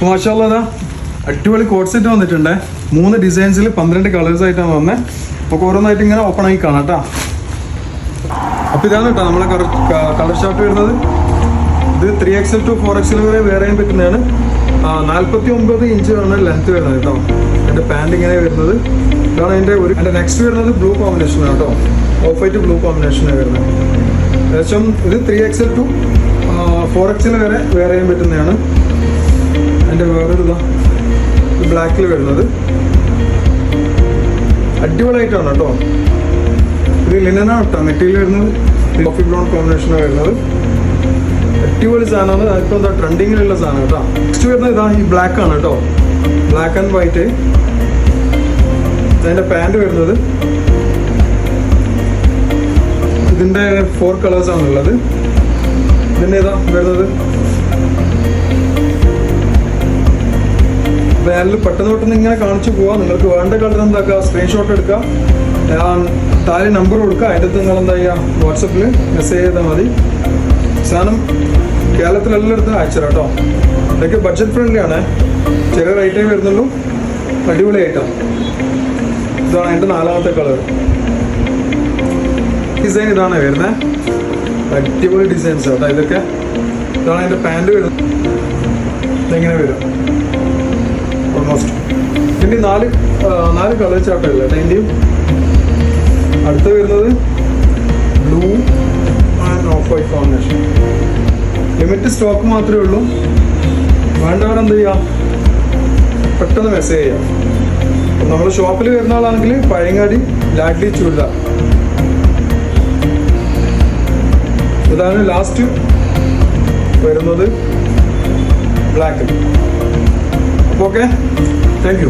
അപ്പോൾ മാഷാഅല്ലാഹ് അടിപൊളി code set വന്നിട്ടുണ്ട്. 3 ഡിസൈൻസിൽ 12 കളേഴ്സ് ആയിട്ടാണ് വന്നത്. അപ്പോൾ ഓരോന്നായിട്ട് ഇങ്ങനെ ഓപ്പൺ ആക്കി കാണാം കേട്ടോ. അപ്പോൾ ഇതാണ് കേട്ടോ നമ്മളെ കളർ ഷാർട്ട് വരുന്നത്. ഇത് 3XL to 4XL വരെ വെയർ ചെയ്യാൻ പറ്റുന്നതാണ്. 49 ഇഞ്ചാണ് ലെങ്ത് വരുന്നത് കേട്ടോ. എൻ്റെ പാൻറ് ഇങ്ങനെ വരുന്നത് ഇതാണ്. എൻ്റെ നെക്സ്റ്റ് വരുന്നത് ബ്ലൂ കോമ്പിനേഷനാണ് കേട്ടോ. ഓഫ് വൈറ്റ് ബ്ലൂ കോമ്പിനേഷനാണ് വരുന്നത്. ഏകദേശം ഇത് 3XL to 4XL വരെ വെയർ ചെയ്യാൻ പറ്റുന്നതാണ്. എൻ്റെ വേറൊരു ഇതാ ബ്ലാക്കിൽ വരുന്നത് അടിപൊളിയായിട്ടാണ് കേട്ടോ. ഇത് ലിനനാണ് കേട്ടോ മെറ്റീരിയൽ വരുന്നത്. കോഫി ബ്രൗൺ കോമ്പിനേഷനാണ് വരുന്നത്. അടിപൊളി സാധനമാണ്. അതിപ്പോൾ എന്താ ട്രെൻഡിങ്ങിലുള്ള സാധനം കേട്ടോ. നെക്സ്റ്റ് വരുന്നത് ഇതാ ഈ ബ്ലാക്ക് ആണ് കേട്ടോ. Black and white. അതിൻ്റെ പാൻറ് വരുന്നത് ഇതിൻ്റെ 4 കളേഴ്സാണുള്ളത്. ഇതിൻ്റെ ഇതാ വരുന്നത് ബാനിൽ പെട്ടെന്ന് ഇങ്ങനെ കാണിച്ചു പോവാം. നിങ്ങൾക്ക് വേണ്ട കളർ എന്താക്കുക, സ്ക്രീൻഷോട്ട് എടുക്കുക, താഴെ നമ്പർ കൊടുക്കുക. അതിൻ്റെ അടുത്ത് നിങ്ങൾ എന്താ ചെയ്യുക, വാട്സപ്പിൽ മെസ്സേജ് ചെയ്താൽ മതി. സാധനം കേരളത്തിലെല്ലായിടത്തും അയച്ചു തരാം കേട്ടോ. ഇതൊക്കെ ബഡ്ജറ്റ് ഫ്രണ്ട്ലി ആണ്. ചെറിയ റേറ്റേ വരുന്നുള്ളൂ. അടിപൊളി ഐറ്റം. ഇതാണ് അതിൻ്റെ 4ാമത്തെ കളർ. ഡിസൈൻ ഇതാണ് വരുന്നത്. അടിപൊളി ഡിസൈൻസ് കേട്ടോ ഇതൊക്കെ. ഇതാണ് അതിൻ്റെ പാൻറ് വരുന്നത്. ഇതെങ്ങനെ വരും ഓൾമോസ്റ്റ്. ഇതിൻ്റെ 4 കളർ ചാർട്ടല്ല കേട്ടോ. ഇതിൻ്റെയും അടുത്ത് വരുന്നത് blue and of white combination. Limit stock മാത്രമേ ഉള്ളൂ. വേണ്ടവരെന്ത് ചെയ്യാം, പെട്ടെന്ന് മെസ്സേജ് ചെയ്യാം. നമ്മൾ ഷോപ്പിൽ വരുന്ന ആളാണെങ്കിൽ പഴയങ്ങാടി ലാഡ്ലി ചുരിദാർ. ഇതാണ് ലാസ്റ്റ് വരുന്നത് ബ്ലാക്ക്. അപ്പോൾ ഓക്കെ, താങ്ക് യു.